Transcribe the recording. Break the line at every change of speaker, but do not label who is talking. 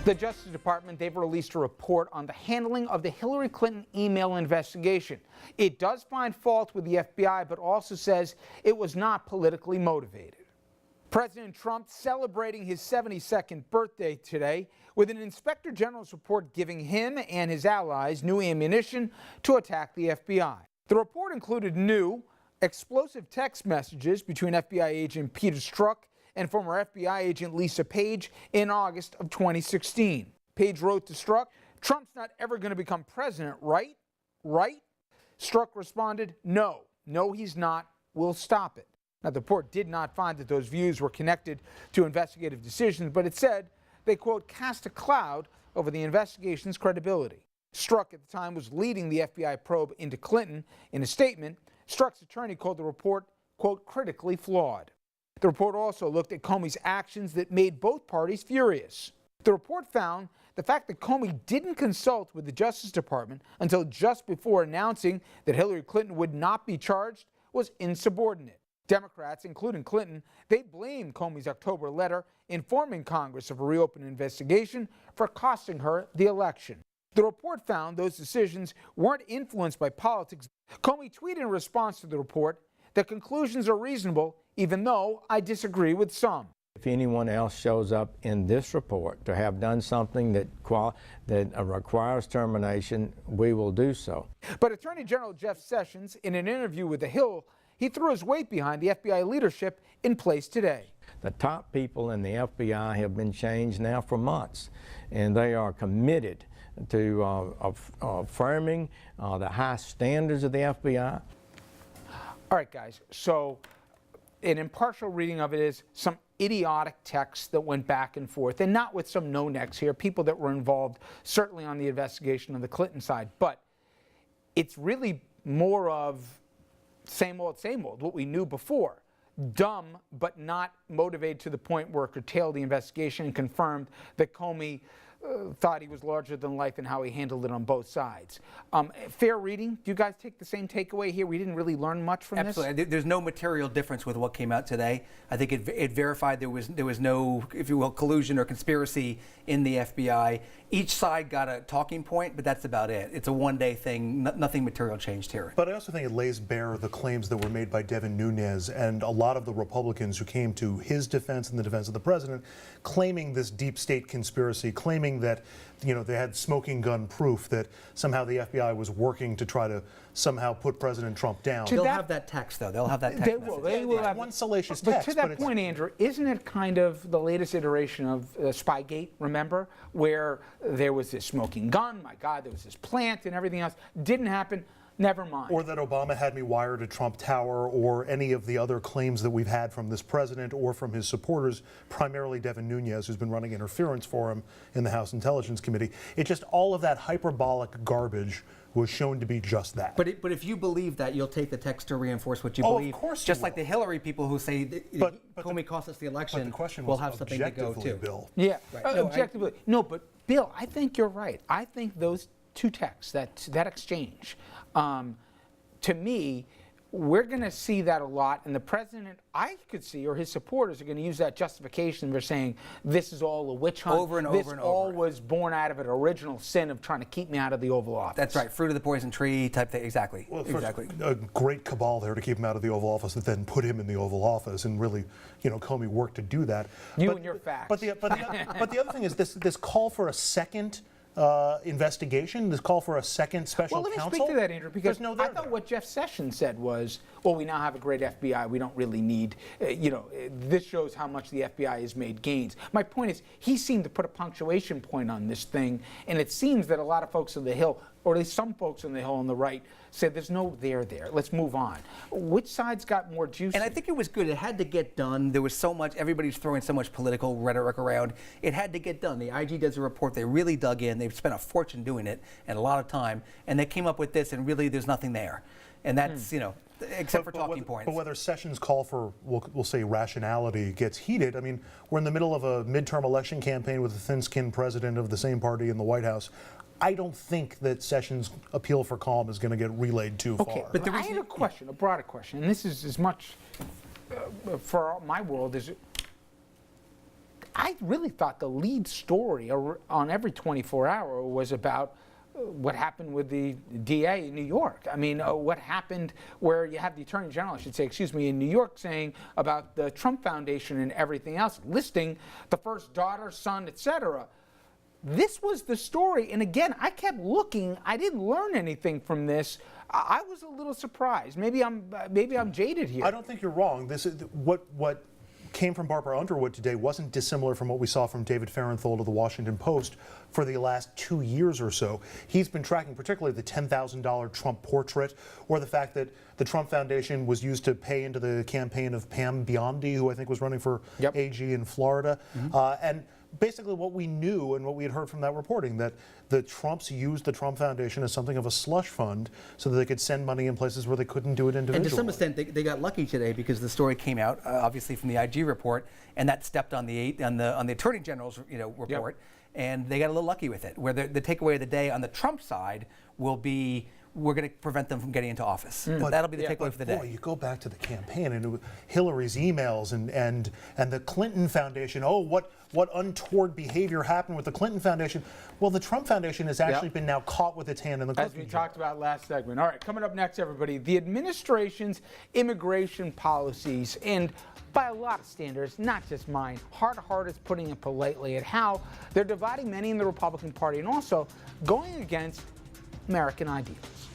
The Justice Department, they've released a report on the handling of the Hillary Clinton email investigation. It does find fault with the FBI, but also says it was not politically motivated. President Trump celebrating his 72nd birthday today with an Inspector General's report giving him and his allies new ammunition to attack the FBI. The report included new explosive text messages between FBI agent Peter Strzok and former FBI agent Lisa Page in August of 2016. Page wrote to Strzok, "Trump's not ever going to become president, right? Right?" Strzok responded, "No, he's not. We'll stop it." Now, the report did not find that those views were connected to investigative decisions, but it said they, quote, cast a cloud over the investigation's credibility. Strzok at the time was leading the FBI probe into Clinton. In a statement, Strzok's attorney called the report, quote, critically flawed. The report also looked at Comey's actions that made both parties furious. The report found the fact that Comey didn't consult with the Justice Department until just before announcing that Hillary Clinton would not be charged was insubordinate. Democrats, including Clinton, they blamed Comey's October letter informing Congress of a reopened investigation for costing her the election. The report found those decisions weren't influenced by politics. Comey tweeted in response to the report, "The conclusions are reasonable, even though I disagree with some."
If anyone else shows up in this report to have done something that requires termination, we will do so.
But Attorney General Jeff Sessions, in an interview with The Hill, he threw his weight behind the FBI leadership in place today.
The top people in the FBI have been changed now for months, and they are committed to affirming the high standards of the FBI.
All right, guys, so an impartial reading of it is some idiotic texts that went back and forth, and not with some no-necks here, people that were involved certainly on the investigation on the Clinton side, but it's really more of same old, what we knew before. Dumb, but not motivated to the point where it curtailed the investigation and confirmed that Comey thought he was larger than life and how he handled it on both sides. Fair reading? Do you guys take the same takeaway here? We didn't really learn much from this?
Absolutely. There's no material difference with what came out today. I think it verified there was no, if you will, collusion or conspiracy in the FBI. Each side got a talking point, but that's about it. It's a one-day thing. Nothing material changed here.
But I also think it lays bare the claims that were made by Devin Nunes and a lot of the Republicans who came to his defense and the defense of the president, claiming this deep state conspiracy, claiming that, you know, they had smoking gun proof that somehow the FBI was working to try to somehow put President Trump down.
They'll have that text, though. They'll have that text.
They will have
one salacious
text.
But
to that point, Andrew, isn't it kind of the latest iteration of Spygate, remember, where there was this smoking gun, my God, there was this plant and everything else. Didn't happen. Never mind.
Or that Obama had me wired to Trump Tower, or any of the other claims that we've had from this president or from his supporters, primarily Devin Nunes, who's been running interference for him in the House Intelligence Committee. It's just all of that hyperbolic garbage was shown to be just that.
But if you believe that, you'll take the text to reinforce what you believe.
Of course
just
you
like
will.
the Hillary people who say Comey cost us the election,
but the question
will
was
have something to go to.
Bill.
Yeah,
Right.
objectively. No, but Bill, I think you're right. I think those two texts, that exchange, to me, we're going to see that a lot, and the president, I could see, or his supporters are going to use that justification. They're saying this is all a witch hunt.
Over and
this
over and
all
over.
was born out of an original sin of trying to keep me out of the Oval Office.
That's right, fruit of the poison tree type thing. Exactly.
Well,
exactly.
A great cabal there to keep him out of the Oval Office, that then put him in the Oval Office, and really, you know, Comey worked to do that.
And your facts.
But the other thing is this call for a second investigation, this call for a second special counsel.
Well, let me speak to that, Andrew, because
no
I thought what Jeff Sessions said was, well, we now have a great FBI. We don't really need, this shows how much the FBI has made gains. My point is, he seemed to put a punctuation point on this thing, and it seems that a lot of folks on the Hill, or at least some folks on the Hill on the right, said there's no there there. Let's move on. Which side's got more juice?
And I think it was good. It had to get done. There was so much, everybody's throwing so much political rhetoric around. It had to get done. The IG does a report. They really dug in. They've spent a fortune doing it and a lot of time. And they came up with this, and really there's nothing there. And that's, except for talking points.
But whether Sessions' call for, we'll say, rationality gets heated, I mean, we're in the middle of a midterm election campaign with a thin-skinned president of the same party in the White House. I don't think that Sessions' appeal for calm is going to get relayed too far.
But I had a question, a broader question, and this is as much for my world as I really thought the lead story on every 24 hour was about what happened with the DA in New York. I mean, what happened where you have the Attorney General, I should say, excuse me, in New York saying about the Trump Foundation and everything else, listing the first daughter, son, etc. This was the story, and again, I kept looking. I didn't learn anything from this. I was a little surprised. Maybe I'm jaded here.
I don't think you're wrong. This is what came from Barbara Underwood today wasn't dissimilar from what we saw from David Fahrenthold of the Washington Post for the last 2 years or so. He's been tracking particularly the $10,000 Trump portrait, or the fact that the Trump Foundation was used to pay into the campaign of Pam Biondi, who I think was running for AG in Florida. And basically what we knew and what we had heard from that reporting, that the Trumps used the Trump Foundation as something of a slush fund so that they could send money in places where they couldn't do it individually.
And to some extent, they got lucky today because the story came out, obviously from the IG report, and that stepped on the Attorney General's report, and they got a little lucky with it. Where the takeaway of the day on the Trump side will be, we're going to prevent them from getting into office. That'll be the takeaway for the day.
Boy, you go back to the campaign and Hillary's emails and the Clinton Foundation. Oh, what untoward behavior happened with the Clinton Foundation? Well, the Trump Foundation has actually been now caught with its hand in the cookie
As we
jar.
talked about last segment. All right, coming up next, everybody, the administration's immigration policies, and by a lot of standards, not just mine, Hart is putting it politely, at how they're dividing many in the Republican Party and also going against American ideals.